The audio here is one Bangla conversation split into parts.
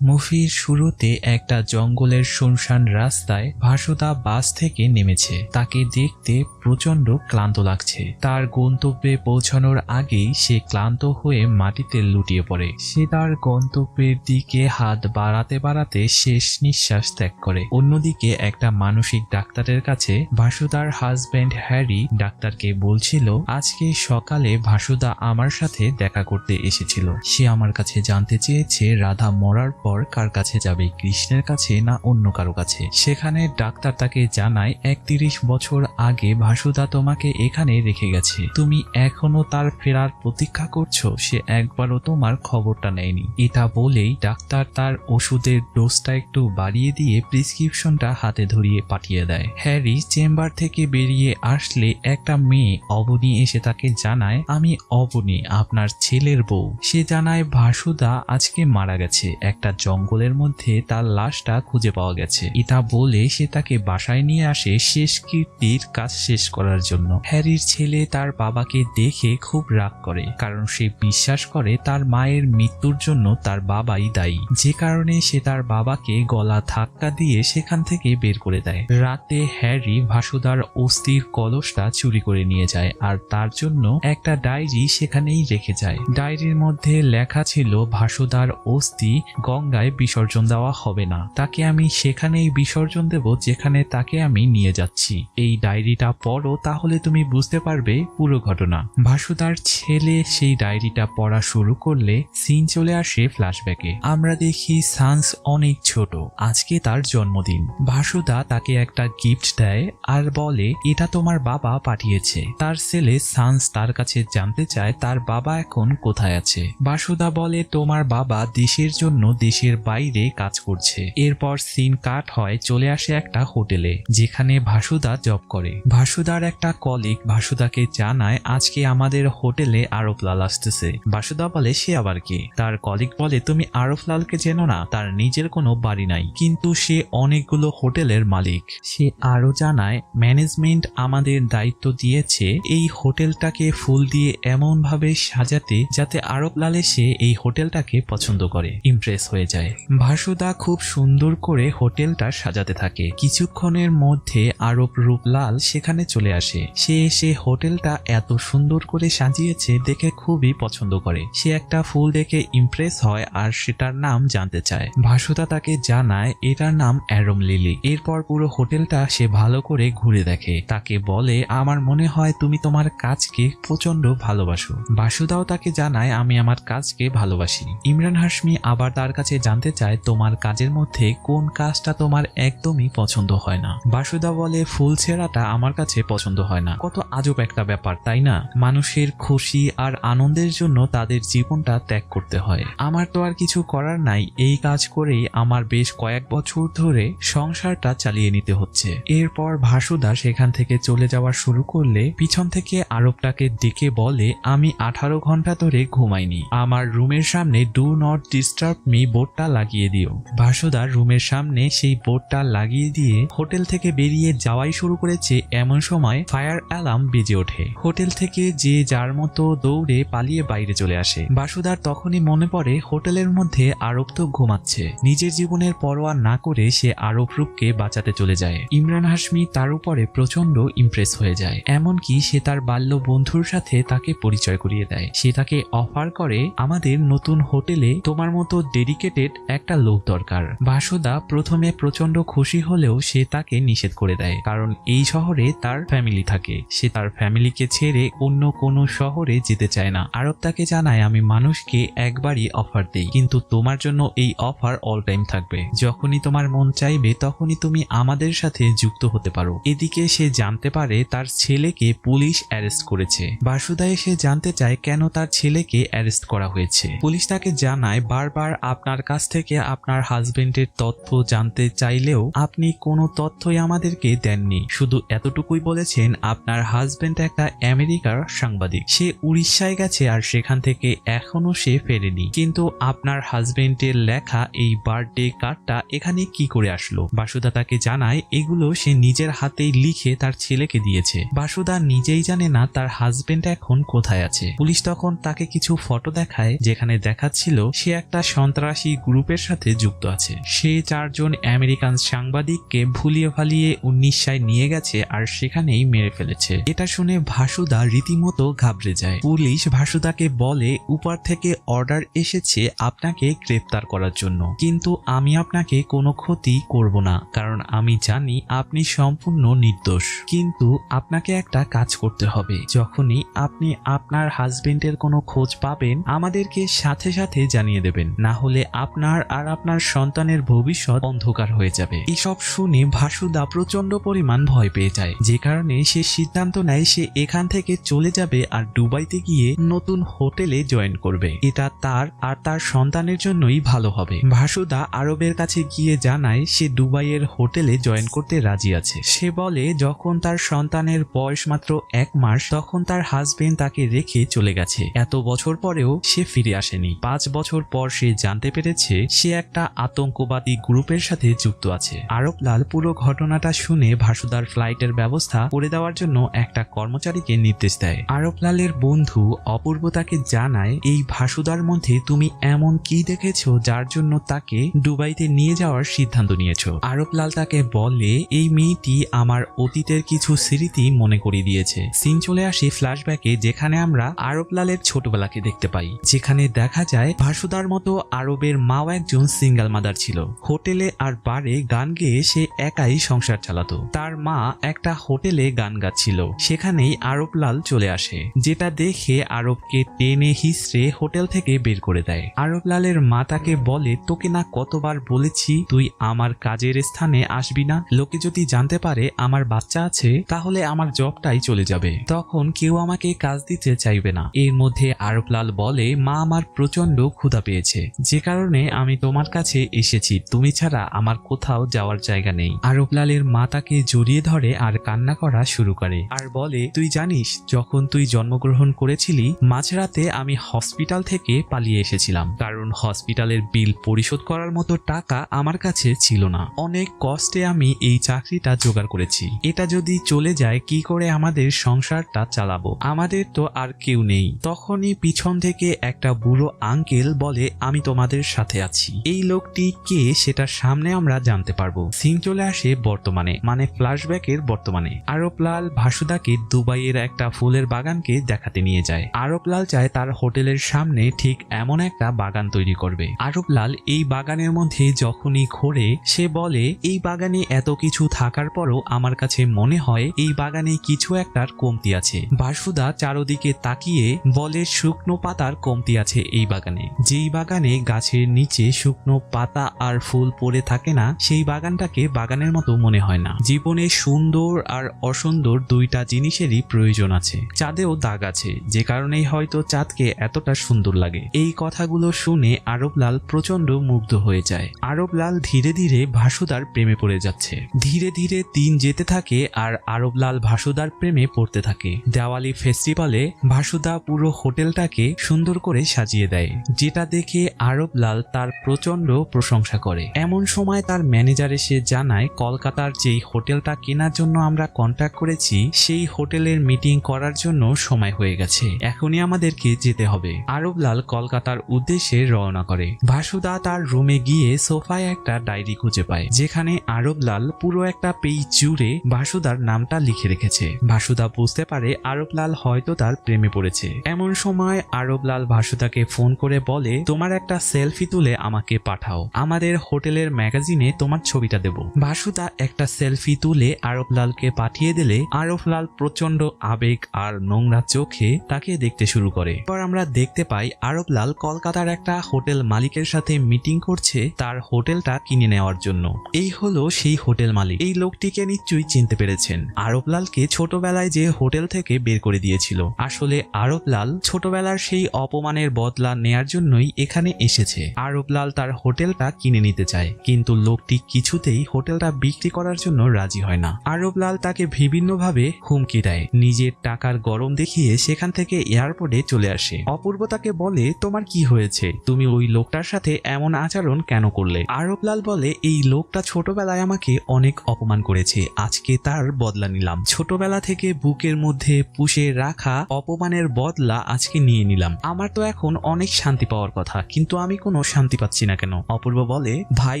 মুভির শুরুতে একটা জঙ্গলের শুনশান রাস্তায় ভাসুদা বাস থেকে নেমেছে। তাকে দেখতে প্রচন্ড ক্লান্ত লাগছে। তার গন্তব্যে পৌঁছানোর আগেই সে ক্লান্ত হয়ে মাটিতে লুটিয়ে পড়ে। সে তার গন্তব্যের দিকে হাত বাড়াতে বাড়াতে শেষ নিঃশ্বাস ত্যাগ করে। অন্যদিকে একটা মানসিক ডাক্তারের কাছে ভাসুদার হাজবেন্ড হ্যারি ডাক্তারকে বলছিল, আজকে সকালে ভাসুদা আমার সাথে দেখা করতে এসেছিল। সে আমার কাছে জানতে চেয়েছে রাধা মরার পর কার কাছে যাবে, কৃষ্ণের কাছে না অন্য কারো কাছে। সেখানে ডাক্তার তাকে জানায় 31 বছর আগে ভাসুদা তোমাকে এখানে রেখে গেছে। তুমি এখনো তার ফেরার প্রতীক্ষা করছো। সে একবারও তোমার খবরটা নেয়নি। এটা বলেই ডাক্তার তার ওষুধের ডোজটা একটু বাড়িয়ে দিয়ে প্রেসক্রিপশনটা হাতে ধরিয়ে পাঠিয়ে দেয়। হ্যারি চেম্বার থেকে বেরিয়ে আসলে একটা মেয়ে অবনী এসে তাকে জানায়, আমি অবনী, আপনার ছেলের বউ। সে জানায় ভাসুদা আজকে মারা গেছে। একটা জঙ্গলের মধ্যে তার লাশটা খুঁজে পাওয়া গেছে। এটা বলে সে তাকে বাসায় নিয়ে আসে শেষ কীর্তির কাজ শেষ করার জন্য। হ্যারির ছেলে তার বাবাকে দেখে খুব রাগ করে, কারণ সে বিশ্বাস করে তার মায়ের মৃত্যুর জন্য তার বাবাই দায়ী। যে কারণে সে তার বাবাকে গলা ধাক্কা দিয়ে সেখান থেকে বের করে দেয়। রাতে হ্যারি ভাসুদার অস্থির কলসটা চুরি করে নিয়ে যায় আর তার জন্য একটা ডায়েরি সেখানেই রেখে যায়। ডায়েরির মধ্যে লেখা ছিল, ভাসুদার অস্থি গঙ্গায় বিসর্জন দেওয়া হবে না। তাকে আমি সেখানেই বিসর্জন দেব যেখানে তাকে আমি নিয়ে যাচ্ছি। এই ডায়েরিটা পড়ো, তাহলে তুমি বুঝতে পারবে পুরো ঘটনা। ভাসুদার ছেলে সেই ডায়েরিটা পড়া শুরু করলে সিন চলে আসে ফ্ল্যাশব্যাকে। আমরা দেখি সান্স অনেক ছোট, আজকে তার জন্মদিন। ভাসুদা তাকে একটা গিফট দেয় আর বলে, এটা তোমার বাবা পাঠিয়েছে। তার ছেলে সান্স তার কাছে জানতে চায় তার বাবা এখন কোথায় আছে। ভাসুদা বলে, তোমার বাবা দেশের জন্য দেশের বাইরে কাজ করছে। এরপর সিন কাট হয়, চলে আসে একটা হোটেলে যেখানে ভাসুদা জব করে। ভাসুদার একটা কলিগ ভাসুদাকে জানায়, আজকে আমাদের হোটেলে আরফলাল আসতেছে। ভাসুদা বলে, সে আবার কে? তার কলিগ বলে, তুমি আরফলালকে চেনো না? তার নিজের কোনো বাড়ি নাই, কিন্তু সে অনেকগুলো হোটেলের মালিক। সে আরো জানায়, ম্যানেজমেন্ট আমাদের দায়িত্ব দিয়েছে এই হোটেলটাকে ফুল দিয়ে এমন ভাবে সাজাতে যাতে আরফলাল এসে এই হোটেলটাকে পছন্দ করে, ইমপ্রেস হয়ে যায়। ভাসুদা খুব সুন্দর করে হোটেলটা সাজাতে থাকে। কিছুক্ষণের মধ্যে আরব রূপলাল সেখানে চলে আসে। সে এসে হোটেলটা এত সুন্দর করে সাজিয়েছে দেখে খুবই পছন্দ করে। সে একটা ফুল দেখে ইমপ্রেস হয় আর সেটার নাম জানতে চায়। ভাসুদা তাকে জানায় এটার নাম অ্যারম লিলি। এরপর পুরো হোটেলটা সে ভালো করে ঘুরে দেখে। তাকে বলে, আমার মনে হয় তুমি তোমার কাজকে প্রচন্ড ভালোবাসো। ভাসুদাও তাকে জানায়, আমি আমার কাজকে ভালোবাসি। ইমরান হাশমি আবার তার কাছে জানতে চায়, তোমার কাজের মধ্যে কোন কাজটা তোমার একদমই পছন্দ হয় না? ভাসুদা বলে, ফুল ছেঁড়াটা আমার কাছে পছন্দ হয় না। কত আজব একটা ব্যাপার, তাই না? মানুষের খুশি আর আনন্দের জন্য তাদের জীবনটা ত্যাগ করতে হয়। আমার তো আর কিছু করার নাই, এই কাজ করেই আমার বেশ কয়েক বছর ধরে সংসারটা চালিয়ে নিতে হচ্ছে। এরপর ভাসুদা সেখান থেকে চলে যাওয়া শুরু করলে পিছন থেকে আরবটাকে ডেকে বলে, আমি 18 ঘন্টা ধরে ঘুমাইনি। আমার রুমের সামনে ডু নট ডিস্টার্ব মি বোর্ডটা লাগিয়ে দিও। ভাসুদার রুমের সামনে সেই বোর্ডটা লাগিয়ে দিয়ে হোটেল থেকে বেরিয়ে যাওয়াই শুরু করেছে। এমন সময় ফায়ার অ্যালার্ম বেজে ওঠে। হোটেল থেকে যে যার মতো দৌড়ে পালিয়ে বাইরে চলে আসে। ভাসুদার তখনই মনে পড়ে হোটেলের মধ্যে আরব তো ঘুমাচ্ছে। নিজের জীবনের পরোয়া না করে সে আরব রূপকে বাঁচাতে চলে যায়। ইমরান হাশমি তার উপরে প্রচন্ড ইমপ্রেস হয়ে যায়। এমনকি সে তার বাল্য বন্ধুর সাথে তাকে পরিচয় করিয়ে দেয়। সে তাকে অফার করে, আমাদের নতুন হোটেলে তোমার মতো ডেডিকেটেড একটা লোক দরকার। ভাসুদা প্রথমে প্রচন্ড খুশি হলেও সে তাকে নিষেধ করে দেয়, কারণ এই শহরে তার ফ্যামিলি থাকে। সে তার ফ্যামিলিকে ছেড়ে অন্য কোনো শহরে যেতে চায় না। আরব তাকে জানায়, আমি মানুষকে একবারই অফার দেই, কিন্তু তোমার জন্য এই অফার অল টাইম থাকবে। যখনই তোমার মন চাইবে তখনই তুমি আমাদের সাথে যুক্ত হতে পারো। এদিকে সে জানতে পারে তার ছেলেকে পুলিশ অ্যারেস্ট করেছে। ভাসুদা এসে জানতে চায় কেন তার ছেলেকে অ্যারেস্ট করা হয়েছে। পুলিশ তাকে জানায়, বারবার আপনার কাছ থেকে আপনার হাজবেন্ডের তথ্য জানতে চাইলেও আপনি কোনো তথ্যই আমাদেরকে দেননি। শুধু এতটুকুই বলেছেন আপনার হাজবেন্ড একটা আমেরিকার সাংবাদিক। সে উড়িষ্যায় গেছে আর সেখান থেকে এখনো সে ফেরেনি। কিন্তু আপনার হাজবেন্ডের লেখা এই বার্থডে কার্ডটা এখানে কি করে আসলো? ভাসুদা তাকে জানায় এগুলো সে নিজের হাতেই লিখে তার ছেলেকে দিয়েছে। ভাসুদা নিজেই জানে না তার হাজবেন্ড এখন কোথায় আছে। পুলিশ তখন তাকে কিছু ফটো দেখায় যেখানে দেখাচ্ছিল সে একটা সন্ত্রাসী সন্ত্রাসী গ্রুপের সাথে যুক্ত আছে। সে 4 জন আমেরিকান সাংবাদিককে ভুলিয়ে ভালিয়ে 19 নিয়ে গেছে আর সেখানেই মেরে ফেলেছে। এটা শুনে ভাসুদা রীতিমতো ঘাবড়ে যায়। পুলিশ ভাসুদাকে বলে উপর থেকে অর্ডার এসেছে আপনাকে গ্রেফতার করার জন্য, কিন্তু আমি আপনাকে কোনো ক্ষতি করব না, কারণ আমি জানি আপনি সম্পূর্ণ নির্দোষ। কিন্তু আপনাকে একটা কাজ করতে হবে, যখনই আপনি আপনার হাজবেন্ডের কোনো খোঁজ পাবেন আমাদেরকে সাথে সাথে জানিয়ে দেবেন, না হলে আপনার আর আপনার সন্তানের ভবিষ্যৎ অন্ধকার হয়ে যাবে। এসব শুনে ভাসুদা প্রচন্ড পরিমাণ ভয় পেয়ে যায়, যে কারণে সে সিদ্ধান্ত নেয় সে এখান থেকে চলে যাবে আর দুবাইতে গিয়ে নতুন হোটেলে জয়েন করবে। এটা তার আর তার সন্তানের জন্যই ভালো হবে। ভাসুদা আরবের কাছে গিয়ে জানায় সে দুবাইয়ের হোটেলে জয়েন করতে রাজি আছে। সে বলে যখন তার সন্তানের বয়স মাত্র 1 মাস তখন তার হাজবেন্ড তাকে রেখে চলে গেছে। এত বছর পরেও সে ফিরে আসেনি। 5 বছর পর সে জানতে পেরেছে সে একটা আতঙ্কবাদী গ্রুপের সাথে যুক্ত আছে। আরবলাল পুরো ঘটনাটা শুনে ভাসুদার ফ্লাইটের ব্যবস্থা করে দেওয়ার জন্য একটা কর্মচারীকে নির্দেশ দেয়। আরবলালের বন্ধু অপূর্ব তাকে জানায় এই ভাসুদার মধ্যে তুমি এমন কি দেখেছো যার জন্য তাকে দুবাইতে নিয়ে যাওয়ার সিদ্ধান্ত নিয়েছো। আরবলাল তাকে বলে এই মেয়েটি আমার অতীতের কিছু স্মৃতি মনে করিয়ে দিয়েছে। সিন চলে আসে ফ্ল্যাশব্যাকে, যেখানে আমরা আরবলালের ছোটবেলাকে দেখতে পাই, যেখানে দেখা যায় ভাসুদার মতো আরবের মাও একজন সিঙ্গেল মাদার ছিল। হোটেলে আর বারে গান গেয়ে সে একাই সংসার চালাতো। তার মা একটা হোটেলে গান গাচ্ছিল, সেখানেই আরবলাল চলে আসে, যেটা দেখে আরবকে টেনে হিসড়ে হোটেল থেকে বের করে দেয়। আরবলালের মা তাকে বলে তোকে না কতবার বলেছি তুই আমার কাজের স্থানে আসবি না, লোকে যদি জানতে পারে আমার বাচ্চা আছে তাহলে আমার জবটাই চলে যাবে, তখন কেউ আমাকে কাজ দিতে চাইবে না। এর মধ্যে আরবলাল বলে মা আমার প্রচন্ড ক্ষুধা পেয়েছে, যে কারণে আমি তোমার কাছে এসেছি, তুমি ছাড়া আমার কোথাও যাওয়ার জায়গা নেই। আরবলালের মা তাকে জড়িয়ে ধরে আর কান্না করা শুরু করে আর বলে তুই জানিস যখন তুই জন্মগ্রহণ করেছিলি মাঝরাতে আমি হসপিটাল থেকে পালিয়ে এসেছিলাম, কারণ হসপিটালের বিল পরিশোধ করার মতো টাকা আমার কাছে ছিল না। অনেক কষ্টে আমি এই চাকরিটা জোগাড় করেছি, এটা যদি চলে যায় কি করে আমাদের সংসারটা চালাবো, আমাদের তো আর কেউ নেই। তখনই পিছন থেকে একটা বুড়ো আঙ্কেল বলে আমি তোমাদের সাথে আছি। এই লোকটি কে সেটা সামনে আমরা জানতে পারবো। সিন চলে আসে বর্তমানে, মানে ফ্ল্যাশব্যাকের বর্তমানে। আরবলাল ভাসুদাকে দুবাইয়ের একটা ফুলের বাগানকে দেখাতে নিয়ে যায়। আরবলাল চায় তার হোটেলের সামনে ঠিক এমন একটা বাগান তৈরি করবে। আরবলাল এই বাগানের মধ্যে যখনই ঘোরে সে বলে এই বাগানে এত কিছু থাকার পরও আমার কাছে মনে হয় এই বাগানে কিছু একটার কমতি আছে। ভাসুদা চারদিকে তাকিয়ে বলে শুকনো পাতার কমতি আছে এই বাগানে। যেই বাগানে গাছের নিচে শুকনো পাতা আর ফুল পড়ে থাকে না সেই বাগানটাকে বাগানের মতো মনে হয় না। জীবনে সুন্দর আর অসুন্দর দুইটা জিনিসেরই প্রয়োজন আছে। চাঁদেও দাগ আছে, যে কারণেই হয়তো চাঁদকে এতটা সুন্দর লাগে। এই কথাগুলো শুনে আরবলাল প্রচন্ড মুগ্ধ হয়ে যায়। আরবলাল ধীরে ধীরে ভাসুদার প্রেমে পড়ে যাচ্ছে। ধীরে ধীরে দিন যেতে থাকে আর আরবলাল ভাসুদার প্রেমে পড়তে থাকে। দেওয়ালি ফেস্টিভ্যালে ভাসুদা পুরো হোটেলটাকে সুন্দর করে সাজিয়ে দেয়, যেটা দেখে আরবলাল তার প্রচন্ড প্রশংসা করে। এমন সময় তার ম্যানেজার এসে জানায় কলকাতার যেই হোটেলটা কেনার জন্য আমরা কন্ট্যাক্ট করেছি সেই হোটেলের মিটিং করার জন্য সময় হয়ে গেছে, এখনই আমাদেরকে যেতে হবে। আরবলাল কলকাতার উদ্দেশ্যে রওনা করে। ভাসুদা তার রুমে গিয়ে সোফায় একটা ডায়েরি খুঁজে পায়, যেখানে আরবলাল পুরো একটা পেজ জুড়ে ভাসুদার নামটা লিখে রেখেছে। ভাসুদা বুঝতে পারে আরবলাল হয়তো তার প্রেমে পড়েছে। এমন সময় আরবলাল ভাসুদাকে ফোন করে বলে তোমার একটা সেলফি তুলে আমাকে পাঠাও, আমাদের হোটেলের ম্যাগাজিনে তোমার ছবিটা দেব। ভাসুদা একটা সেলফি তুলে আরবলালকে পাঠিয়ে দিলে আরবলাল প্রচন্ড আবেগ আর নোংরা চোখে তাকে দেখতে শুরু করে। এবার আমরা দেখতে পাই আরবলাল কলকাতার একটা হোটেল মালিকের সাথে মিটিং করছে তার হোটেলটা কিনে নেওয়ার জন্য। এই হলো সেই হোটেল মালিক। এই লোকটিকে নিশ্চয়ই চিনতে পেরেছেন, আরবলালকে ছোটবেলায় যে হোটেল থেকে বের করে দিয়েছিল। আসলে আরবলাল ছোটবেলার সেই অপমানের বদলা নেয়ার জন্যই এখানে এসেছে। আরবলাল তার হোটেলটা কিনে নিতে চায়, কিন্তু লোকটি কিছুতেই হোটেলটা বিক্রি করার জন্য রাজি হয় না। আরবলাল তাকে বিভিন্নভাবে হুমকি দেয়, নিজের টাকার গরম দেখিয়ে সেখান থেকে এয়ারপোর্টে চলে আসে। অপূর্ব তাকে বলে তোমার কি হয়েছে, তুমি ওই লোকটার সাথে এমন আচরণ কেন করলে? আরবলাল বলে এই লোকটা ছোটবেলায় আমাকে অনেক অপমান করেছে, আজকে তার বদলা নিলাম। ছোটবেলা থেকে বুকের মধ্যে পুষে রাখা অপমানের বদলা আজকে নিয়ে নিলাম। আমার তো এখন অনেক শান্তি পাওয়ার কথা, কিন্তু আমি কোনো শান্তি পাচ্ছি না কেন। অপূর্ব বলে, ভাই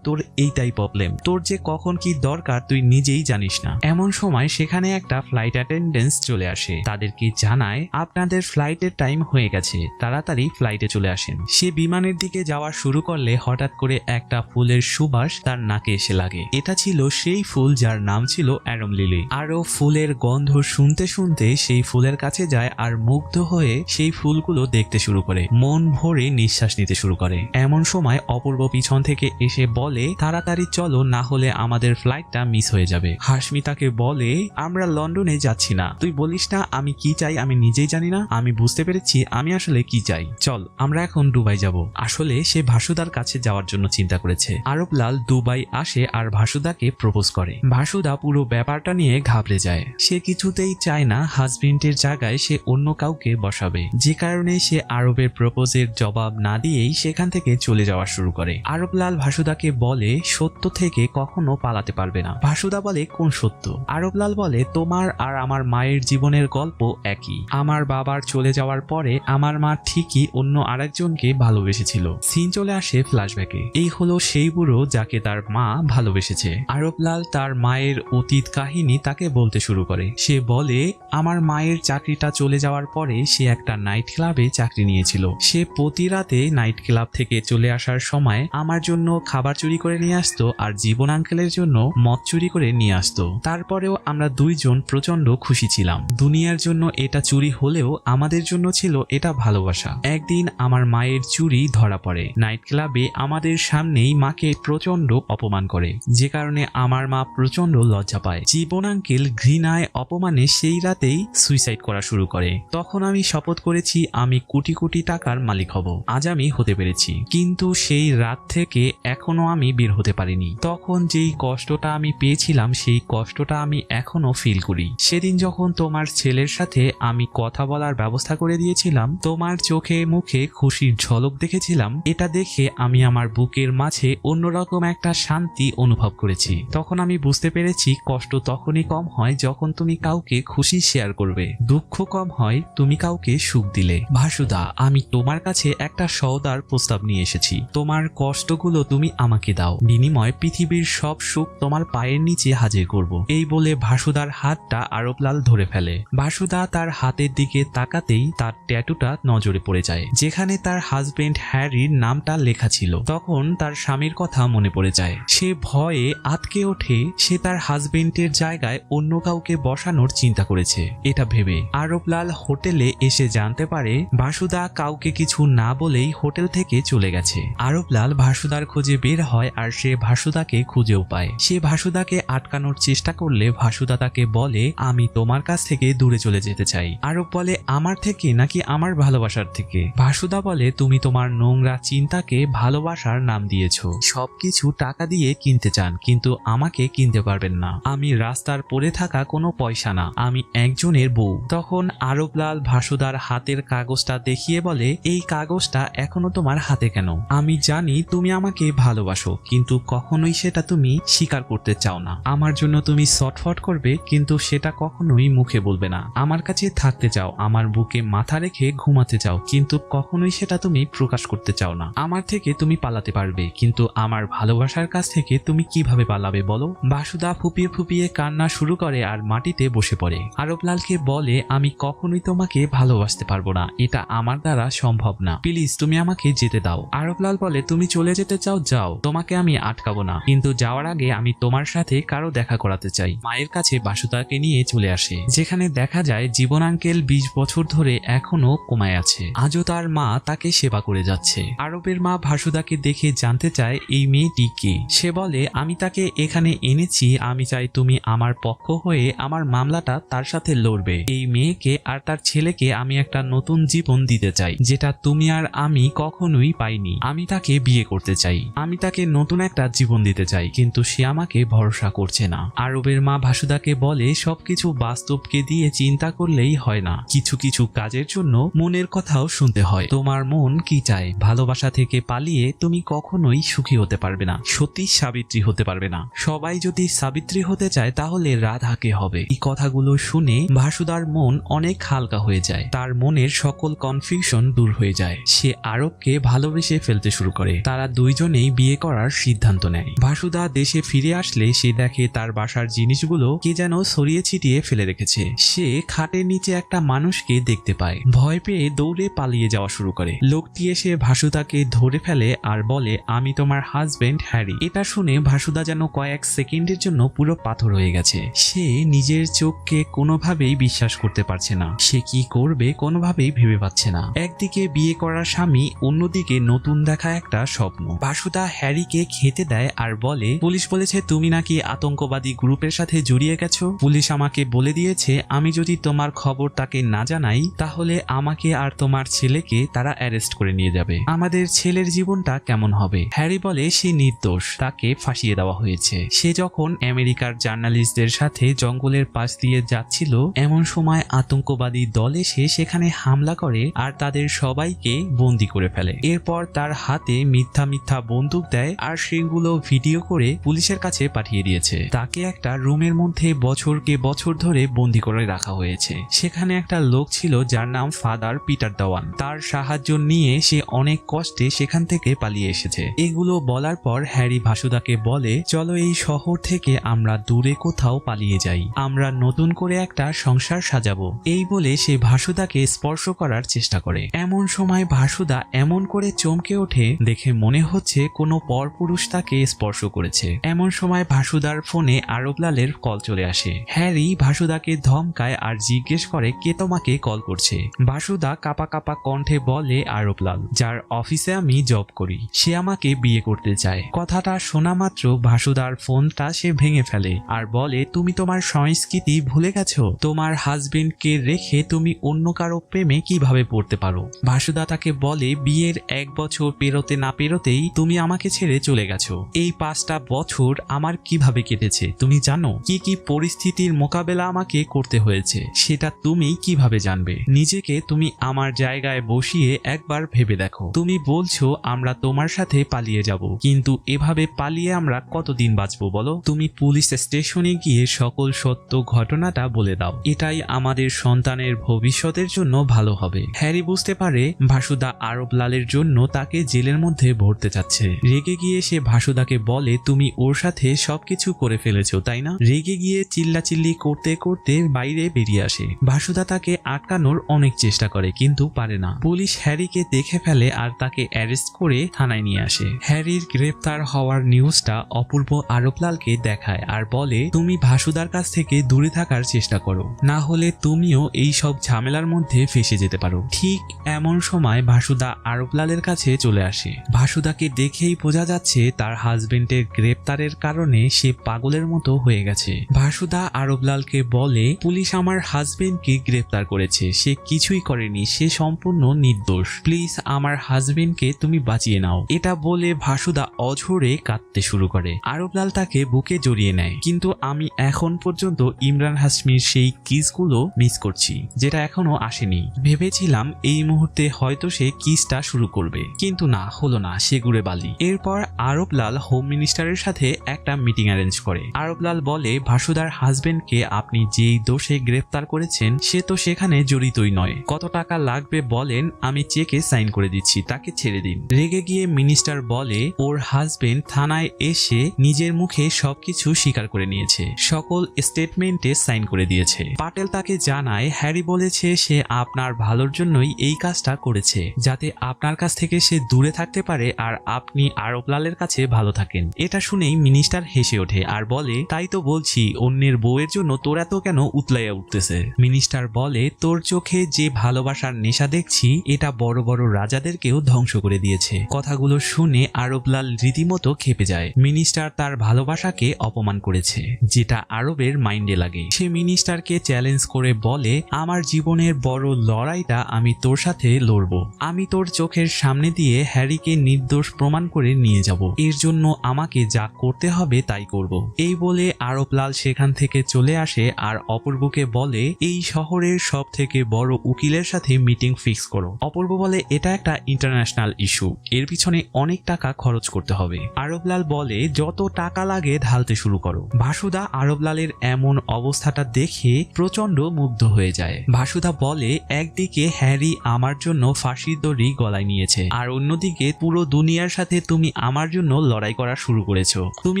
তোর এইটাই প্রবলেম, তোর যে কখন কি দরকার তুই নিজেই জানিস না। এমন সময় সেখানে একটা ফ্লাইট অ্যাটেন্ডেন্স চলে আসে, তাদেরকে জানায় আপনাদের ফ্লাইটের টাইম হয়ে গেছে, তাড়াতাড়ি ফ্লাইটে চলে আসেন। সে বিমানের দিকে যাওয়া শুরু করলে হঠাৎ করে একটা ফুলের সুবাস তার নাকে এসে লাগে। এটা ছিল সেই ফুল যার নাম ছিল অ্যারম লিলি। আরো ফুলের গন্ধ শুনতে শুনতে সেই ফুলের কাছে যায় আর মুগ্ধ হয়ে সেই ফুলগুলো দেখতে শুরু করে, মন ভরে নিঃশ্বাস নিতে শুরু করে। এমন সময় অপূর্ব পিছন থেকে এসে বলে, তাড়াতাড়ি চলো, না হলে আমাদের ফ্লাইটটা মিস হয়ে যাবে। হাসমি তাকে বলে, আমরা লন্ডনে যাচ্ছি না, তুই বলিস না আমি কি চাই আমি নিজেই জানি না। আমি বুঝতে পেরেছি আমি আসলে কি চাই, চল আমরা এখন দুবাই যাব। আসলে সে ভাসুদার কাছে যাওয়ার জন্য চিন্তা করেছে। আরবলাল দুবাই আসে আর ভাসুদাকে প্রপোজ করে। ভাসুদা পুরো ব্যাপারটা নিয়ে ঘাবড়ে যায়। সে কিছুতেই চায় না হাজবেন্ডের জায়গায় সে অন্য কাউকে বসাবে, যে কারণে সে আরবের প্রপোজের জবাব না দিয়েই সেখান থেকে চলে যাওয়া শুরু করে। আরবলাল ভাসুদাকে বলে, সত্য থেকে কখনো পালাতে পারবে না। ভাসুদা বলে, কোন সত্য? আরবলাল বলে, তোমার আর আমার মায়ের জীবনের গল্প একই। আমার বাবার চলে যাওয়ার পরে আমার মা ঠিকই অন্য আরেকজনকে ভালোবেসেছিল। সিন চলে আসে ফ্ল্যাশব্যাকে। এই হলো সেই বুড়ো যাকে তার মা ভালোবেসেছে। আরবলাল তার মায়ের অতীত কাহিনী তাকে বলতে শুরু করে। সে বলে, আমার মায়ের চাকরিটা চলে যাওয়ার পরে সে একটা নাইট ক্লাবে চাকরি নিয়েছিল। সে প্রতি রাতে নাইট ক্লাব থেকে চলে আসার সময় আমার জন্য খাবার চুরি করে নিয়ে আসতো আর জীবন আঙ্কেলের জন্য মদ চুরি করে নিয়ে আসতো। তারপরেও আমরা দুইজন প্রচন্ড খুশি ছিলাম। দুনিয়ার জন্য এটা চুরি হলেও আমাদের জন্য ছিল এটা ভালোবাসা। একদিন আমার মায়ের চুরি ধরা পড়ে। নাইট ক্লাবে আমাদের সামনেই মাকে প্রচন্ড অপমান করে, যে কারণে আমার মা প্রচন্ড লজ্জা পায়। জীবন আঙ্কেল ঘৃণায় অপমানে সেই রাতেই সুইসাইড করা শুরু করে। তখন আমি শপথ করেছি আমি কোটি কোটি টাকার মালিক হব। আজ আমি হতে পেরেছি, কিন্তু সেই রাত থেকে এখনো আমি বের হতে পারিনি। তখন যেই কষ্টটা আমি পেয়েছিলাম সেই কষ্টটা আমি এখনো ফিল করি। সেদিন যখন তোমার ছেলের সাথে আমি কথা বলার ব্যবস্থা করে দিয়েছিলাম, তোমার চোখে মুখে খুশির ঝলক দেখেছিলাম, এটা দেখে আমি আমার বুকের মাঝে অন্যরকম একটা শান্তি অনুভব করেছি। তখন আমি বুঝতে পেরেছি কষ্ট তখনই কম হয় যখন তুমি কাউকে খুশি শেয়ার করবে, দুঃখ কম হয় তুমি কাউকে সুখ দিলে। ভাসুদা, আমি তোমার কাছে একটা সওদার প্রস্তাব নিয়ে এসেছি। তোমার কষ্টগুলো তুমি আমাকে দাও, বিনিময়ে পৃথিবীর সব সুখ তোমার পায়ের নিচে হাজির করব। এই বলে ভাসুদার হাতটা আরবলাল ধরে ফেলে। ভাসুদা তার হাতের দিকে তাকাতেই তার ট্যাটুটা নজরে পড়ে যায়, যেখানে তার হাজবেন্ড হ্যারির নামটা লেখা ছিল। তখন তার স্বামীর কথা মনে পড়ে যায়। সে ভয়ে আতকে ওঠে। সে তার হাজবেন্ডের জায়গায় অন্য কাউকে বসানোর চিন্তা করেছে। এটা ভেবে আরবলাল হোটেলে এসে জানতে পারে ভাসুদা কাউকে কিছু না বলেই হোটেল থেকে চলে গেছে। আরবলাল ভাসুদার খোঁজে বের হয় আর সে ভাসুদাকে খুঁজেও পায়। সে ভাসুদাকে আটকানোর চেষ্টা করলে ভাসুদা তাকে বলে, আমি তোমার কাছ থেকে দূরে চলে যেতে চাই। আরব বলে, আমার থেকে নাকি আমার ভালোবাসার থেকে? ভাসুদা বলে, তুমি তোমার নোংরা চিন্তাকে ভালোবাসার নাম দিয়েছো। সবকিছু টাকা দিয়ে কিনতে চান, কিন্তু আমাকে কিনতে পারবেন না। আমি রাস্তার পড়ে থাকা কোনো পয়সা না, আমি একজনের বউ। তখন আরবলাল ভাসুদার হাতের কাগজটা দেখিয়ে বলে, এই কাগজটা এখনো তোমার হাতে কেন? আমি জানি তুমি আমাকে ভালোবাসো, কিন্তু কখনোই সেটা তুমি স্বীকার করতে চাও না। আমার জন্য তুমি ছটফট করবে, কিন্তু সেটা কখনোই মুখে বলবে না। আমার কাছে থাকতে চাও, আমার বুকে মাথা রেখে ঘুমাতে চাও, কিন্তু কখনোই সেটা তুমি প্রকাশ করতে চাও না। আমার থেকে তুমি পালাতে পারবে, কিন্তু আমার ভালোবাসার কাছ থেকে তুমি কিভাবে পালাবে বলো? ভাসুদা ফুপিয়ে ফুপিয়ে কান্না শুরু করে আর মাটিতে বসে পড়ে। আরবলালকে বলে, আমি কখনোই তোমাকে ভালোবাসতে পারবো না, এটা আমার দ্বারা সম্ভব না, প্লিজ তুমি আমাকে যেতে দাও। আরবলাল বলে, তুমি চলে যেতে চাও যাও, তোমাকে আমি আটকাবো না, কিন্তু যাওয়ার আগে আমি তোমার সাথে কারো দেখা করাতে চাই। মায়ের কাছে ভাসুদাকে নিয়ে চলে আসে, যেখানে দেখা যায় জীবন আঙ্কেল 20 বছর ধরে এখনো কোমায় আছে। আজও তার মা তাকে সেবা করে যাচ্ছে। আরবের মা ভাসুদাকে দেখে জানতে চায় এই মেয়েটি কে। সে বলে, আমি তাকে এখানে এনেছি, আমি চাই তুমি আমার পক্ষ হয়ে আমার মামলাটা তার সাথে লড়বে। এই মেয়েকে আর তার ছেলেকে আমি একটা নতুন জীবন দিতে চাই, যেটা তুমি আর আমি কখনোই পাইনি। আমি তাকে বিয়ে করতে চাই, আমি তাকে নতুন একটা জীবন দিতে চাই, কিন্তু সে আমাকে ভরসা করছে না। আরবের মা ভাসুদাকে বলে, সবকিছু বাস্তবকে দিয়ে চিন্তা করলেই হয় না, কিছু কিছু কাজের জন্য মনের কথাও শুনতে হয়। তোমার মন কি চায়? ভালোবাসা থেকে পালিয়ে তুমি কখনোই সুখী হতে পারবে না, সতী সাবিত্রী হতে পারবে না। সবাই যদি সাবিত্রী হতে চায় তাহলে রাধাকে হবে। এই কথাগুলো শুনে ভাসুদার মন অনেক হালকা হয়ে যায়, তার মনের সকল কনফিউশন দূর হয়ে যায়। সে আরবকে ভালোবেসে ভালোবেসে ফেলতে শুরু করে। তারা দুইজনেই বিয়ে করার সিদ্ধান্ত নেয়। ভাসুদা দেশে ফিরে আসলে সে দেখে তার বাসার জিনিসগুলো কে যেন ছড়িয়ে ছিটিয়ে ফেলে রেখেছে। সে খাটের নিচে একটা মানুষকে দেখতে পায়। ভয় পেয়ে দৌড়ে পালিয়ে যাওয়া শুরু করে। লোকটি এসে ভাসুদাকে ধরে ফেলে আর বলে, আমি তোমার হাজবেন্ড হ্যারি। এটা শুনে ভাসুদা যেন কয়েক সেকেন্ডের জন্য পুরো পাথর হয়ে গেছে। সে নিজের চোখকে কোনোভাবেই বিশ্বাস করতে পারছে না। সে কি করবে কোনোভাবেই ভেবে পাচ্ছে না। একদিকে বিয়ে করার স্বামী, অন্যদিকে নতুন দেখা একটা স্বপ্ন। ভাসুদা হ্যারিকে খেতে দেয় আর বলে, পুলিশ বলেছে তুমি নাকি আতঙ্কবাদী গ্রুপের সাথে জড়িয়ে গেছো। পুলিশ আমাকে বলে দিয়েছে আমি যদি তোমার খবর তাকে না জানাই তাহলে আমাকে আর তোমার ছেলেকে তারা অ্যারেস্ট করে নিয়ে যাবে। আমাদের ছেলের জীবনটা কেমন হবে? হ্যারি বলে সে নির্দোষ, তাকে ফাঁসিয়ে দেওয়া হয়েছে। সে যখন আমেরিকার জার্নালিস্টদের সাথে জঙ্গলের পাশ দিয়ে যাচ্ছিল এমন সময় আতঙ্কবাদী দল এসে সেখানে হামলা করে আর তাদের সবাইকে বন্দি করে ফেলে। এরপর তার হাতে মিথ্যা মিথ্যা বন্দুক দেয় আর সেগুলো ভিডিও করে পুলিশের কাছে পাঠিয়ে দিয়েছে। তাকে একটা রুমের মধ্যে বছরকে বছর ধরে বন্দি করে রাখা হয়েছে। সেখানে একটা লোক ছিল যার নাম ফাদার পিটার দেওয়ান। তার সাহায্য নিয়ে সে অনেক কষ্টে সেখান থেকে পালিয়ে এসেছে। এগুলো বলার পর হ্যারি ভাসুদাকে বলে, চলো এই শহর থেকে আমরা দূরে কোথাও পালিয়ে যাই, আমরা নতুন করে একটা সংসার সাজাবো। এই বলে সে ভাসুদাকে স্পর্শ করার চেষ্টা করে। এমন সময় ভাসুদা এমন করে চমকে ওঠে, দেখে মনে হচ্ছে কোনো পরপুরুষ তাকে স্পর্শ করেছে। এমন সময় ভাসুদার ফোনে আরবলালের কল চলে আসে। হ্যারি ভাসুদাকে ধমকায় আর জিজ্ঞেস করে কে তোমাকে কল করছে। ভাসুদা কাপা কাপা কণ্ঠে বলে, আরবলাল, যার অফিসে আমি জব করি, সে আমাকে বিয়ে করতে চায়। কথাটা শোনা মাত্র ভাসুদার ফোনটা সে ভেঙে ফেলে আর বলে, তুমি তোমার সংস্কৃতি ভুলে গেছো? তোমার হাজবেন্ডকে রেখে তুমি অন্য কারো প্রেমে কিভাবে পড়তে পারো? ভাসুদা তাকে বলে, বিয়ের 1 বছর পেরোতে না পেরোতেই তুমি আমাকে ছেড়ে চলে গেছো। এই 5টা বছর আমার কিভাবে কেটেছে তুমি জানো? কি কি পরিস্থিতির মোকাবেলা আমাকে করতে হয়েছে সেটা তুমি কিভাবে জানবে? নিজেকে তুমি আমার জায়গায় বসিয়ে একবার ভেবে দেখো। তুমি বলছো আমরা তোমার সাথে পালিয়ে যাব, কিন্তু এভাবে পালিয়ে আমরা কতদিন বাঁচবো বলো? তুমি পুলিশ স্টেশনে গিয়ে সকল সত্য ঘটনাটা বলে দাও, এটাই আমাদের সন্তানের ভবিষ্যতের জন্য ভালো হবে। হ্যারি বুঝতে পারে ভাসুদা আরবলালের জন্য তাকে জেলের মধ্যে ভরতে চাচ্ছে। রেগে গিয়ে সে ভাসুদাকে বলে, তুমি ওর সাথে সবকিছু করে ফেলেছো তাই না? রেগে গিয়ে চিল্লাচিল্লি করতে করতে বাইরে বেরিয়ে আসে। ভাসুদা তাকে আটকানোর অনেক চেষ্টা করে কিন্তু পারে না। পুলিশ হ্যারিকে দেখে ফেলে আর তাকে অ্যারেস্ট করে থানায় নিয়ে আসে। হ্যারির গ্রেপ্তার হওয়ার নিউজটা অপূর্ব আরবলালকে দেখায় আর বলে, তুমি ভাসুদার কাছ থেকে দূরে থাকার চেষ্টা করো, না হলে তুমিও এই সব ঝামেলার মধ্যে ফেসে যেতে পারো। ঠিক এমন সময় ভাসুদা আরবলালের কাছে চলে আসে। ভাসুদাকে দেখেই বোঝা যাচ্ছে তার হাজবেন্ডের গ্রেপ্তারের কারণে সে পাগলের মতো হয়ে গেছে। ভাসুদা আরবলালকে বলে, পুলিশ আমার হাজবেন্ডকে গ্রেপ্তার করেছে, সে কিছুই করেনি, সে সম্পূর্ণ নির্দোষ। প্লিজ আমার হাজবেন্ডকে তুমি বাঁচিয়ে নাও। এটা বলে ভাসুদা অঝরে কাঁদতে শুরু করে। আরবলাল তাকে বুকে জড়িয়ে নেয়। কিন্তু আমি এখন পর্যন্ত ইমরান হাশমির সেই কিসগুলো মিস করছি যেটা এখনো আসেনি। ভেবেছিলাম এই মুহূর্তে হয়তো সে কিসটা শুরু করবে, কিন্তু না, হলো না, সে ঘুরে বালি। এরপর আরবলাল হোম মিনিস্টারের সাথে একটা মিটিং অ্যারেঞ্জ করে। আরবলাল বলে, ভাসুদার হাজবেন্ডকে আপনি যেই দোষে গ্রেফতার করেছেন সে তো সেখানে জড়িতই নয়। কত টাকা লাগবে বলেন, আমি চেকে সাইন করে দিচ্ছি, তাকে ছেড়ে দিন। রেগে গিয়ে মিনিস্টার বলে, ওর হাজবেন্ড থানায় এসে নিজের মুখে সবকিছু স্বীকার করে নিয়েছে, সকল স্টেটমেন্টে সাইন করে দিয়েছে। পাটেল তাকে জানায়, হ্যারি বলেছে সে আপনার ভালোর জন্যই এই কাজটা করেছে, যাতে আপনার কাছ থেকে সে দূরে থাকতে পারে আর আপনি আরবলালের কাছে ভালো থাকেন। এটা শুনেই মিনিস্টার হেসে ওঠে আর বলে, তাই তো বলছি অন্যের বউয়ের জন্য তোর এত কেন উতলাইয়া উঠতেছে। মিনিস্টার বলে, তোর চোখে যে ভালোবাসার নেশা দেখছি এটা বড় বড় রাজাদেরকেও ধ্বংস করে দিয়েছে। কথাগুলো শুনে আরবলাল রীতিমতো খেপে যায়। মিনিস্টার তার ভালোবাসাকে অপমান করেছে, যেটা আরবের মাইন্ডে লাগে। সে মিনিস্টারকে চ্যালেঞ্জ করে বলে, আমার জীবনের বড় লড়াইটা আমি তোর সাথে লড়বো। আমি তোর চোখের সামনে দিয়ে হ্যারিকে নির্দোষ প্রমাণ করে নিয়ে যাব। এর জন্য আমাকে যা করতে হবে তাই করব। এই বলে আরবলাল সেখান থেকে চলে আসে আর অপূর্বকে বলে, এই শহরের সব থেকে বড় উকিলের সাথে মিটিং ফিক্স করো। অপূর্ব বলে, এটা একটা ইন্টারন্যাশনাল ইস্যু, এর পিছনে অনেক টাকা খরচ করতে হবে। আরবলাল বলে, যত টাকা লাগে ঢালতে শুরু করো। ভাসুদা আরবলালের এমন অবস্থাটা দেখে প্রচন্ড মুগ্ধ হয়ে যায়। ভাসুদা বলে, একদিকে হ্যারি আমার জন্য ফাঁসির দড়ি গলায় নিয়েছে, গেছে, আর অন্যদিকে পুরো দুনিয়ার সাথে তুমি আমার জন্য লড়াই করা শুরু করেছো। তুমি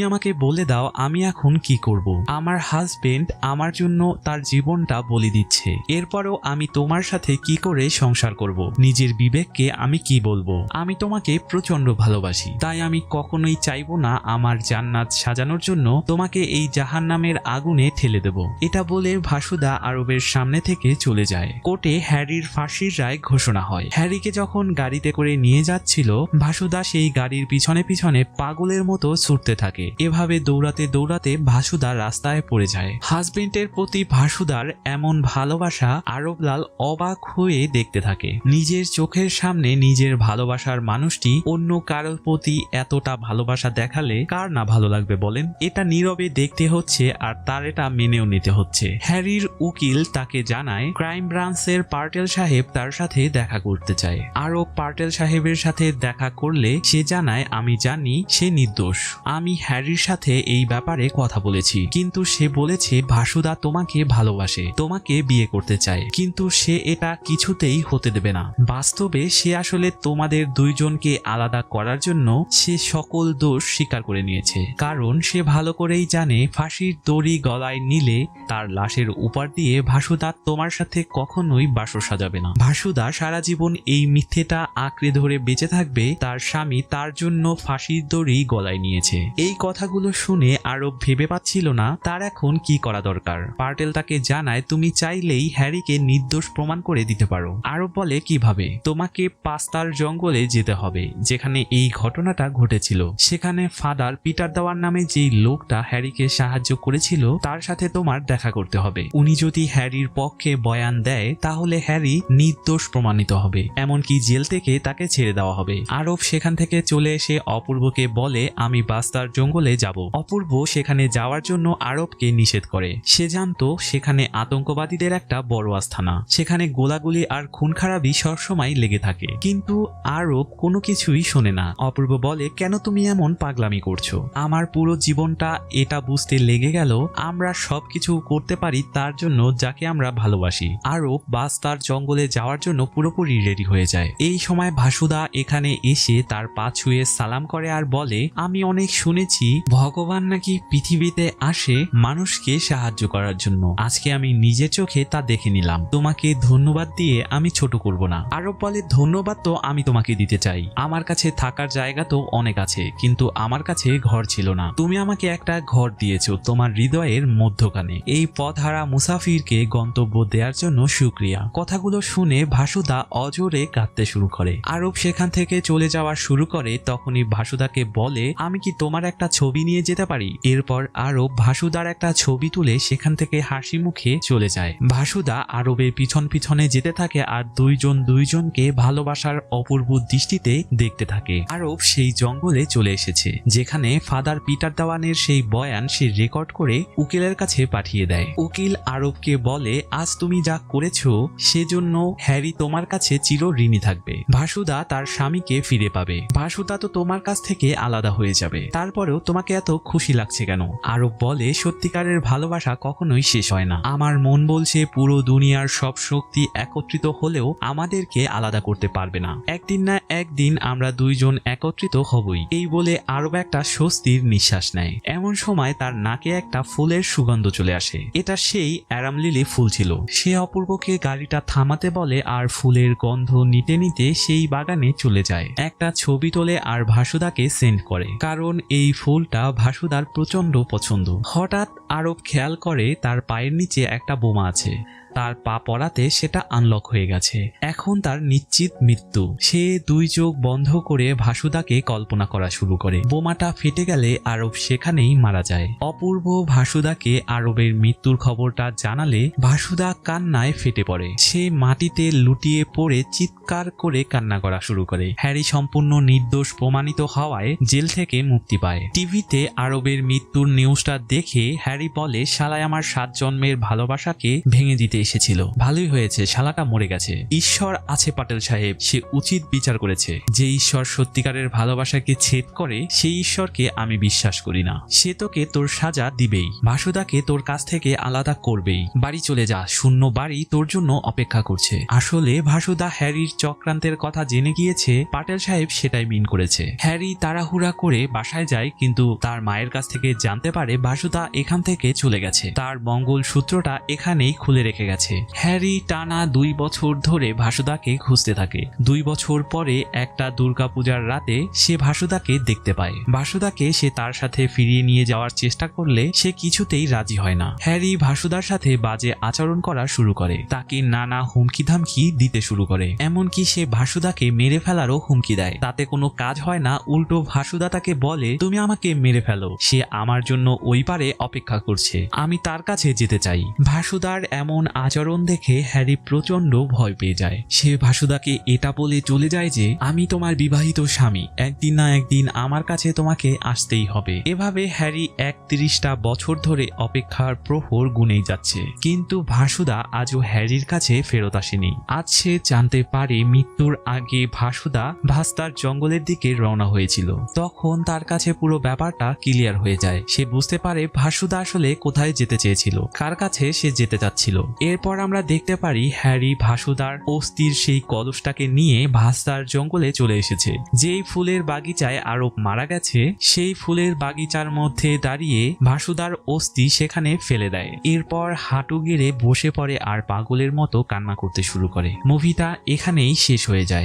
আমাকে বলে দাও আমি এখন কি করব? আমার হাজবেন্ড আমার জন্য তার জীবনটা বলি দিচ্ছে, এরপরও আমি তোমার সাথে কি করে সংসার করব? নিজের বিবেককে আমি কি বলবো? আমি তোমাকে প্রচন্ড ভালোবাসি, তাই আমি কখনোই চাইবো না আমার জান্নাত সাজানোর জন্য তোমাকে এই জাহান্নামের আগুনে ঠেলে দেব। এটা বলে ভাসুদা আরবের সামনে থেকে চলে যায়। কোর্টে হ্যারির ফাঁসির রায় ঘোষণা হয়। হ্যারিকে যখন গাড়িতে করে নিয়ে যাচ্ছিল, ভাসুদা সেই গাড়ির পিছনে পিছনে পাগলের মতো ছুটতে থাকে। এভাবে দৌড়াতে দৌড়াতে ভাসুদা রাস্তায় পড়ে যায়। হাজবেন্ডের প্রতি ভাসুদার এমন ভালোবাসা আরবলাল অবাক হয়ে দেখতে থাকে। নিজের চোখের সামনে নিজের ভালোবাসার মানুষটি অন্য কারোর প্রতি এতটা ভালোবাসা দেখালে কার না ভালো লাগবে বলেন? এটা নীরবে দেখতে হচ্ছে আর তার এটা মেনেও নিতে হচ্ছে। হ্যারির উকিল তাকে জানায় ক্রাইম ব্রাঞ্চের পার্টেল সাহেব তার সাথে দেখা করতে চায়। আরব পার্টেল সাহেবের সাথে দেখা করলে সে জানায় আমি জানি সে নির্দোষ। আমি হ্যারির সাথে এই ব্যাপারে কথা বলেছি, কিন্তু সে বলেছে ভাসুদা তোমাকে ভালোবাসে, তোমাকে বিয়ে করতে চায়, কিন্তু সে এটা কিছুতেই হতে দেবে না। বাস্তবে সে আসলে তোমাদের দুইজনকে আলাদা করার জন্য সে সকল দোষ স্বীকার করে নিয়েছে, কারণ সে ভালো করেই জানে ফাঁসির দড়ি গলায় নিলে তার লাশের উপর দিয়ে ভাসুদা তোমার সাথে কখনোই বাসর সাজাবে না। ভাসুদা সারা জীবন এই মিথ্যেটা আঁকড়ে ধরে বেঁচে থাকবে তার স্বামী তার জন্য ফাঁসির দড়ি গলায় নিয়েছে। এই কথাগুলো শুনে আরব ভেবে পাচ্ছিল না তার এখন কি করা দরকার। পার্টেল তাকে জানায় তুমি চাইলেই হ্যারিকে নির্দোষ প্রমাণ করে দিতে পারো। আরব বলে কিভাবে? তোমাকে পাস্তার জঙ্গলে যেতে হবে যেখানে এই ঘটনাটা ঘটেছিল। সেখানে ফাদার পিটার দেওয়ার নামে যেই লোকটা হ্যারিকে সাহায্য করেছিল তার সাথে তোমার দেখা করতে হবে। উনি যদি হ্যারির পক্ষে বয়ান দেয় তাহলে হ্যারি নির্দোষ প্রমাণিত হবে, এমনকি জেল থেকে তাকে ছেড়ে দেওয়া হবে। আরব সেখান থেকে চলে এসে অপূর্বকে বলে আমি পাস্তার জঙ্গলে যাব। অপূর্ব সেখানে যাওয়ার জন্য আরবকে নিষেধ করে। সে জানতো সেখানে আতঙ্কবাদীদের একটা বড় আস্তানা, সেখানে গোলাগুলি আর খুন খারাপি সবসময় লেগে থাকে, কিন্তু আরব কোনো কিছুই শোনে না। অপূর্ব বলে কেন তুমি এমন পাগলামি করছো? আমার পুরো জীবনটা এটা বুঝতে লেগে গেল আমরা সবকিছু করতে পারি তার জন্য যাকে আমরা ভালোবাসি। আরব পাস্তার জঙ্গলে যাওয়ার জন্য পুরোপুরি রেডি হয়ে যায়। এই সময় ভাসুদা এখানে এসে তার পা ছুঁয়ে সালাম করে আর বলে আমি অনেক শুনেছি ভগবান নাকি পৃথিবীতে আসে মানুষকে সাহায্য করার জন্য, আজকে আমি নিজের চোখে তা দেখে নিলাম। তোমাকে ধন্যবাদ দিয়ে আমি ছোট করব না। আরব বলে ধন্যবাদ তো আমি তোমাকে দিতে চাই, আমার কাছে থাকার জায়গা তো অনেক আছে, কিন্তু আমার কাছে ঘর ছিল না। তুমি আমাকে একটা ঘর দিয়েছো তোমার হৃদয়ের মধ্যখানে। এই পথহারা মুসাফিরকে গন্তব্য দেওয়ার জন্য শুকরিয়া। কথাগুলো শুনে ভাসুদা অজোরে কাঁদতে শুরু করে। আরব সেখান থেকে চলে যাওয়া শুরু করে। তখনই ভাসুদাকে বলে আমি কি তোমার একটা ছবি নিয়ে যেতে পারি? এরপর আরব ভাসুদার একটা ছবি তুলে সেখান থেকে হাসি মুখে চলে যায়। ভাসুদা আরবের পিছন পিছনে যেতে থাকে আর দুইজন দুইজনকে ভালোবাসার অপূর্ব দৃষ্টিতে দেখতে থাকে। আরব সেই জঙ্গলে চলে এসেছে যেখানে ফাদার পিটার দেওয়ানের সেই বয়ান সে রেকর্ড করে উকিলের কাছে পাঠিয়ে দেয়। উকিল আরবকে বলে আজ তুমি যা করেছো সেজন্য হ্যারি তোমার কাছে চির ঋণী থাকবে। ভাসুদা তার স্বামীকে ফিরে পাবে। ভাসুদা তো তোমার কাছ থেকে আলাদা হয়ে যাবে, তারপরেও তোমাকে এত খুশি লাগছে কেন? আরব বলে সত্যিকারের ভালোবাসা কখনোই শেষ হয় না। আমার মন বলছে পুরো দুনিয়ার সব শক্তি একত্রিত হলেও আমাদেরকে আলাদা করতে পারবে না। একদিন না একদিন আমরা দুইজন একত্রিত হবই। এই বলে আরব একটা স্বস্তির নিঃশ্বাস নেয়। এমন সময় তার নাকে একটা ফুলের সুগন্ধ চলে আসে। এটা সেই অ্যারাম লিলি ফুল ছিল। সে অপূর্বকে গাড়িটা থামাতে বলে আর ফুলের গন্ধ নিতে নিতে সেই বাগানে চলে যায়। একটা ছবি তোলে আর ভাসুদাকে সেন্ড করে, কারণ এই ফুলটা ভাসুদার প্রচন্ড পছন্দ। হঠাৎ আরব খেয়াল করে তার পায়ের নিচে একটা বোমা আছে। তার পা পড়াতে সেটা আনলক হয়ে গেছে। এখন তার নিশ্চিত মৃত্যু। সে দুই চোখ বন্ধ করে ভাসুদাকে কল্পনা করা শুরু করে। বোমাটা ফেটে গেলে আরব সেখানেই মারা যায়। অপূর্ব ভাসুদাকে আরবের মৃত্যুর খবরটা জানালে ভাসুদা কান্নায় ফেটে পড়ে। সে মাটিতে লুটিয়ে পড়ে চিৎকার করে কান্না করা শুরু করে। হ্যারি সম্পূর্ণ নির্দোষ প্রমাণিত হওয়ায় জেল থেকে মুক্তি পায়। টিভিতে আরবের মৃত্যুর নিউজটা দেখে হ্যারি বলে শালায় আমার 7 জন্মের ভালোবাসাকে ভেঙে দিতে এসেছিল। ভালোই হয়েছে, শালাটা মরে গেছে। ঈশ্বর আছে পাটেল সাহেব, সে উচিত বিচার করেছে। যে ঈশ্বর সত্যিকারের ভালোবাসাকে ছেদ করে সেই ঈশ্বরকে আমি বিশ্বাস করি না। সে তোকে তোর সাজা দিবেই, ভাসুদাকে তোর কাছ থেকে আলাদা করবেই। বাড়ি চলে যা, শূন্য বাড়ি তোর জন্য অপেক্ষা করছে। আসলে ভাসুদা হ্যারির চক্রান্তের কথা জেনে গিয়েছে, পাটেল সাহেব সেটাই মিন করেছে। হ্যারি তাড়াহুড়া করে বাসায় যায়, কিন্তু তার মায়ের কাছ থেকে জানতে পারে ভাসুদা এখান থেকে চলে গেছে। তার মঙ্গলসূত্রটা এখানেই খুলে রেখে গেছে। হ্যারি টানা 2 বছর ধরে ভাসুদাকে খুঁজতে থাকে। 2 বছর পরে একটা দুর্গাপূজার রাতে সে ভাসুদাকে দেখতে পায়। ভাসুদাকে সে তার সাথে ফিরিয়ে নিয়ে যাওয়ার চেষ্টা করলে সে কিছুতেই রাজি হয় না। হ্যারি ভাসুদার সাথে বাজে আচরণ করা শুরু করে, তাকে নানা হুমকি ধামকি দিতে শুরু করে। এমনকি সে ভাসুদাকে মেরে ফেলারও হুমকি দেয়। তাতে কোনো কাজ হয় না, উল্টো ভাসুদা তাকে বলে, তুমি আমাকে মেরে ফেলো, সে আমার জন্য ওই পারে অপেক্ষা করছে, আমি তার কাছে যেতে চাই। ভাসুদার এমন আচরণ দেখে হ্যারি প্রচন্ড ভয় পেয়ে যায়। সে ভাসুদাকে এটা বলে চলে যায় যে, আমি তোমার বিবাহিত স্বামী, একদিন না একদিন আমার কাছে তোমাকে আসতেই হবে। এভাবে হ্যারি 31টা বছর ধরে অপেক্ষার প্রহর গুনেই যাচ্ছে, কিন্তু ভাসুদা আজও হ্যারির কাছে ফেরত আসেনি। আজ সে জানতে পারে মৃত্যুর আগে ভাসুদা ভাস্তার জঙ্গলের দিকে রওনা হয়েছিল। তখন তার কাছে পুরো ব্যাপারটা ক্লিয়ার হয়ে যায়। সে বুঝতে পারে ভাসুদা আসলে কোথায় যেতে চেয়েছিল, কার কাছে সে যেতে চাচ্ছিল। এরপর আমরা দেখতে পারি হ্যারি ভাসুদার অস্থির সেই কলসটাকে নিয়ে ভাস্তার জঙ্গলে চলে এসেছে। যেই ফুলের বাগিচায় আরব মারা গেছে, সেই ফুলের বাগিচার মধ্যে দাঁড়িয়ে ভাসুদার অস্থি সেখানে ফেলে দেয়। এরপর হাঁটু গেড়ে বসে পড়ে আর পাগলের মতো কান্না করতে শুরু করে। মুভিটা এখানেই শেষ হয়ে যায়।